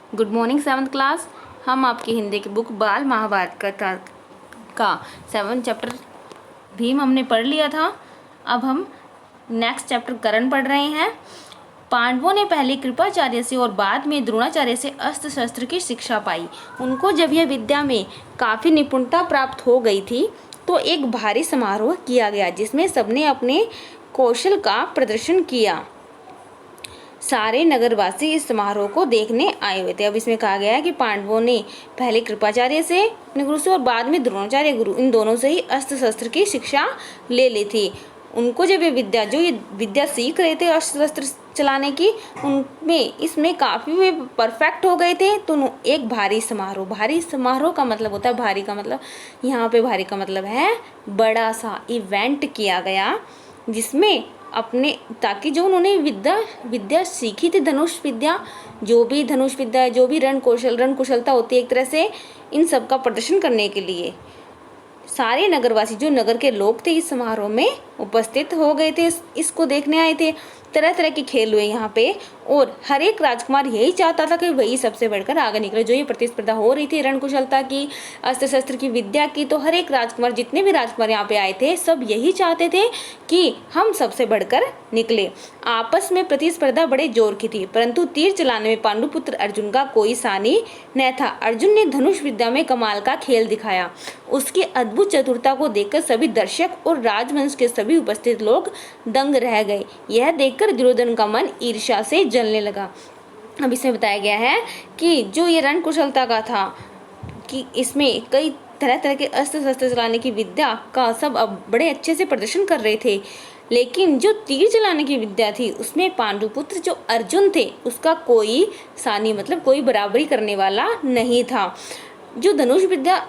Good morning 7th class. हम आपकी हिंदी की बुक बाल महाभारत कथा का 7 चैप्टर भीम हमने पढ़ लिया था। अब हम नेक्स्ट चैप्टर कर्ण पढ़ रहे हैं। पांडवों ने पहले कृपाचार्य से और बाद में द्रोणाचार्य से अस्त्र शस्त्र की शिक्षा पाई। उनको जब यह विद्या में काफ़ी निपुणता प्राप्त हो गई थी तो एक भारी समारोह किया गया जिसमें सबने अपने कौशल का प्रदर्शन किया। सारे नगरवासी इस समारोह को देखने आए हुए थे। अब इसमें कहा गया है कि पांडवों ने पहले कृपाचार्य से अपने गुरु से और बाद में द्रोणाचार्य गुरु इन दोनों से ही अस्त्र शस्त्र की शिक्षा ले ली थी। उनको जब ये विद्या सीख रहे थे अस्त्र शस्त्र चलाने की, उनमें इसमें काफ़ी वे परफेक्ट हो गए थे। तो एक भारी समारोह का मतलब होता है, भारी का मतलब यहाँ पे भारी का मतलब है बड़ा सा इवेंट किया गया जिसमें अपने ताकि जो उन्होंने विद्या सीखी थी, धनुष विद्या है, जो भी रण कुशलता होती है एक तरह से, इन सब का प्रदर्शन करने के लिए सारे नगरवासी जो नगर के लोग थे इस समारोह में उपस्थित हो गए थे, इसको देखने आए थे। तरह तरह के खेल हुए यहाँ पे और हर एक राजकुमार यही चाहता था कि वही सबसे बढ़कर आगे निकले। जो ये प्रतिस्पर्धा हो रही थी रण कुशलता की, अस्त्र शस्त्र की, विद्या की, तो हर एक राजकुमार, जितने भी राजकुमार यहाँ पे आए थे, सब यही चाहते थे कि हम सबसे बढ़कर निकले। आपस में प्रतिस्पर्धा बड़े जोर की थी, परंतु तीर चलाने में पांडुपुत्र अर्जुन का कोई सानी न था। अर्जुन ने धनुष विद्या में कमाल का खेल दिखाया। उसकी अद्भुत चतुरता को देखकर सभी दर्शक और राजवंश के सभी उपस्थित लोग दंग रह गए। यह देखकर दुर्योधन का मन ईर्ष्या से जलने लगा। अब इसमें बताया गया है कि जो ये रण कुशलता का था कि इसमें कई तरह तरह के अस्त्र शस्त्र चलाने की विद्या का सब अब बड़े अच्छे से प्रदर्शन कर रहे थे, लेकिन जो तीर चलाने की विद्या थी उसमें पांडुपुत्र जो अर्जुन थे उसका कोई सानी मतलब कोई बराबरी करने वाला नहीं था। जो धनुष विद्या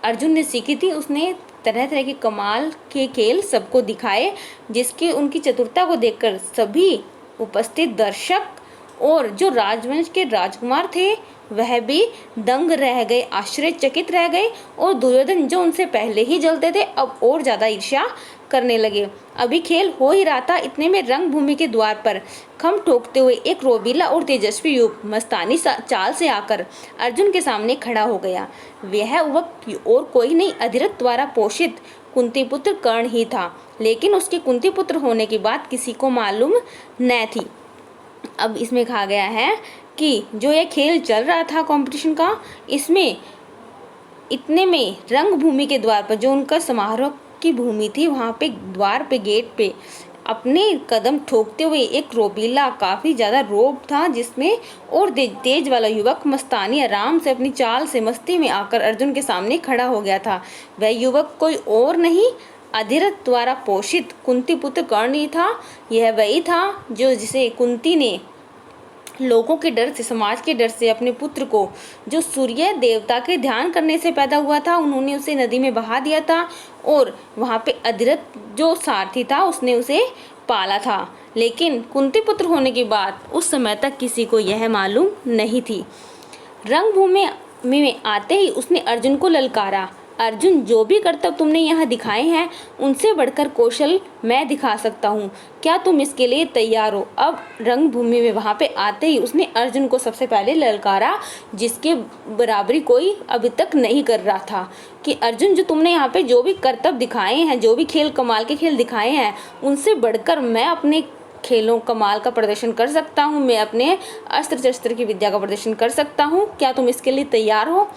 अर्जुन ने सीखी थी उसने तरह तरह के कमाल के खेल सबको दिखाए, जिसके उनकी चतुरता को देखकर सभी उपस्थित दर्शक और जो राजवंश के राजकुमार थे वह भी दंग रह गए, आश्चर्यचकित रह गए। और दुर्योधन जो उनसे पहले ही जलते थे अब और ज़्यादा ईर्ष्या करने लगे। अभी खेल हो ही रहा था, इतने में रंगभूमि के द्वार पर खम ठोकते हुए एक रोबीला और तेजस्वी युवक मस्तानी चाल से आकर अर्जुन के सामने खड़ा हो गया। वह युवक और कोई नहीं, अधिरथ द्वारा पोषित कुंती पुत्र कर्ण ही था, लेकिन उसके कुंती पुत्र होने की बात किसी को मालूम न थी। अब इसमें कहा गया है कि जो ये खेल चल रहा था कंपटीशन का, इसमें इतने में रंगभूमि के द्वार पर जो उनका समारोह की भूमि थी वहाँ पे द्वार पे गेट पे अपने कदम ठोकते हुए एक रोबीला काफ़ी ज़्यादा रोब था, जिसमें और तेज वाला युवक मस्तानी आराम से अपनी चाल से मस्ती में आकर अर्जुन के सामने खड़ा हो गया था। वह युवक कोई और नहीं, अधिरथ द्वारा पोषित कुंती पुत्र कर्ण ही था। यह वही था जो जिसे कुंती ने लोगों के डर से, समाज के डर से अपने पुत्र को, जो सूर्य देवता के ध्यान करने से पैदा हुआ था, उन्होंने उसे नदी में बहा दिया था और वहाँ पे अधिरथ जो सारथी था उसने उसे पाला था। लेकिन कुंती पुत्र होने की बात उस समय तक किसी को यह मालूम नहीं थी। रंगभूमि में आते ही उसने अर्जुन को ललकारा, अर्जुन जो भी करतब तुमने यहाँ दिखाए हैं उनसे बढ़कर कौशल मैं दिखा सकता हूँ, क्या तुम इसके लिए तैयार हो। अब रंगभूमि में वहाँ पे आते ही उसने अर्जुन को सबसे पहले ललकारा, जिसके बराबरी कोई अभी तक नहीं कर रहा था, कि अर्जुन जो तुमने यहाँ पे जो भी करतब दिखाए हैं, जो भी खेल कमाल के खेल दिखाए हैं, उनसे बढ़कर मैं अपने खेलों कमाल का प्रदर्शन कर सकता हूँ, मैं अपने अस्त्र शस्त्र की विद्या का प्रदर्शन कर सकता हूँ, क्या तुम इसके लिए तैयार हो।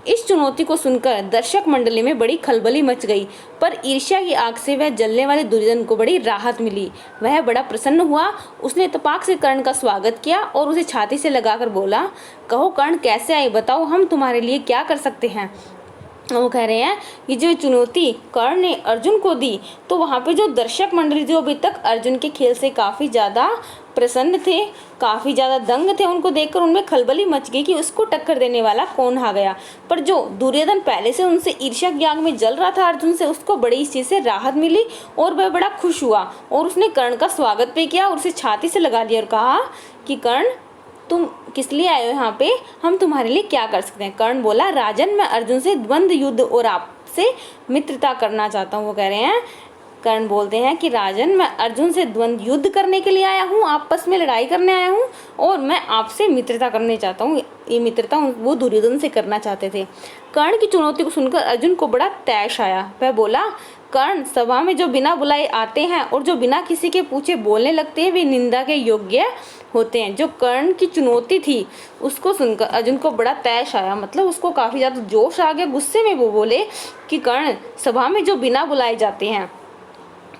इस चुनौती को सुनकर दर्शक मंडली में बड़ी खलबली मच गई, पर ईर्ष्या की आग से वह जलने वाले दुर्योधन को बड़ी राहत मिली। वह बड़ा प्रसन्न हुआ। उसने इत्तेफाक से कर्ण का स्वागत किया और उसे छाती से लगाकर बोला, कहो कर्ण कैसे आए, बताओ हम तुम्हारे लिए क्या कर सकते हैं। वो कह रहे हैं कि जो चुनौती कर्ण ने अर्जुन को दी, तो वहाँ पे जो दर्शक मंडली जो अभी तक अर्जुन के खेल से काफ़ी ज़्यादा प्रसन्न थे, काफ़ी ज़्यादा दंग थे, उनको देखकर उनमें खलबली मच गई कि उसको टक्कर देने वाला कौन आ गया। पर जो दुर्योधन पहले से उनसे ईर्ष्या की आग में जल रहा था अर्जुन से, उसको बड़ी इस चीज़ से राहत मिली और वह बड़ा खुश हुआ और उसने कर्ण का स्वागत भी किया और उसे छाती से लगा लिया और कहा कि कर्ण तुम किस लिए आए हो यहाँ पे, हम तुम्हारे लिए क्या कर सकते हैं। कर्ण बोला, राजन मैं अर्जुन से द्वंद्व युद्ध और आपसे मित्रता करना चाहता हूँ। वो कह रहे हैं कर्ण बोलते हैं कि राजन, मैं अर्जुन से द्वंद्व युद्ध करने के लिए आया हूँ, आपस में लड़ाई करने आया हूँ और मैं आपसे मित्रता करने चाहता हूँ। ये मित्रता वो दुर्योधन से करना चाहते थे। कर्ण की चुनौती को सुनकर अर्जुन को बड़ा तैश आया। वह बोला, कर्ण, सभा में जो बिना बुलाए आते हैं और जो बिना किसी के पूछे बोलने लगते हैं वे निंदा के योग्य होते हैं। जो कर्ण की चुनौती थी उसको सुनकर अर्जुन को बड़ा तैश आया, मतलब उसको काफ़ी ज़्यादा जोश आ गया। गुस्से में वो बोले कि कर्ण, सभा में जो बिना बुलाए जाते हैं,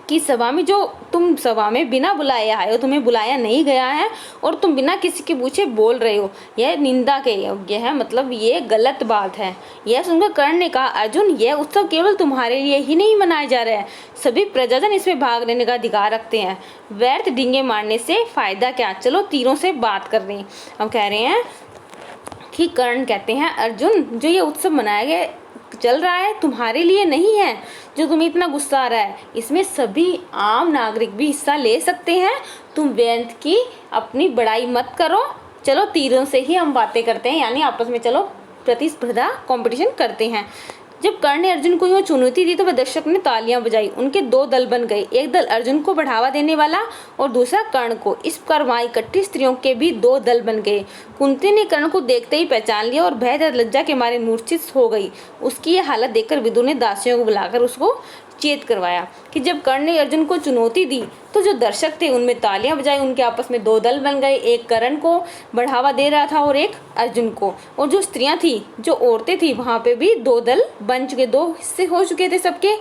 कि सभा में जो तुम सभा में बिना बुलाए आए हो, तुम्हें बुलाया नहीं गया है और तुम बिना किसी के पूछे बोल रहे हो, यह निंदा के योग्य है, मतलब ये गलत बात है। यह सुनकर कर्ण ने कहा, अर्जुन, यह उत्सव केवल तुम्हारे लिए ही नहीं मनाया जा रहा है, सभी प्रजाजन इसमें भाग लेने का अधिकार रखते हैं। व्यर्थ डींगे मारने से फायदा क्या, चलो तीरों से बात कर रहे हैं। हम कह रहे हैं कि कर्ण कहते हैं, अर्जुन, जो ये उत्सव मनाया गया चल रहा है तुम्हारे लिए नहीं है, जो तुम्हें इतना गुस्सा आ रहा है, इसमें सभी आम नागरिक भी हिस्सा ले सकते हैं। तुम व्यर्थ की अपनी बड़ाई मत करो, चलो तीरों से ही हम बातें करते हैं, यानी आपस में चलो प्रतिस्पर्धा कंपटीशन करते हैं। जब कर्ण ने अर्जुन को यह चुनौती दी तो वह दर्शक ने तालियां बजाई। उनके दो दल बन गए, एक दल अर्जुन को बढ़ावा देने वाला और दूसरा कर्ण को। इस पर वहां इकट्ठी स्त्रियों के भी दो दल बन गए। कुंती ने कर्ण को देखते ही पहचान लिया और भय तथा लज्जा के मारे मूर्छित हो गई। उसकी यह हालत देखकर विदुर ने दासियों को बुलाकर उसको चेत करवाया कि जब कर्ण ने अर्जुन को चुनौती दी तो जो दर्शक थे उनमें तालियां बजाई। उनके आपस में दो दल बन गए, एक कर्ण को बढ़ावा दे रहा था और एक अर्जुन को। और जो स्त्रियां थी, जो औरतें थी, वहां पे भी दो दल बन चुके, दो हिस्से हो चुके थे सबके।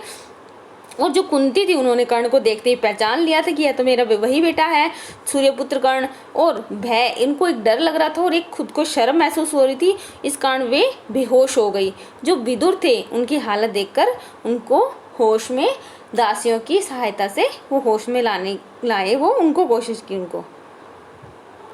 और जो कुंती थी, उन्होंने कर्ण को देखते ही पहचान लिया था कि यह तो मेरा वही बेटा है, सूर्यपुत्र कर्ण। और भय, इनको एक डर लग रहा था और एक खुद को शर्म महसूस हो रही थी, इस कारण वे बेहोश हो गई। जो विदुर थे, उनकी हालत देखकर उनको होश में, दासियों की सहायता से वो होश में लाए, वो उनको कोशिश की उनको।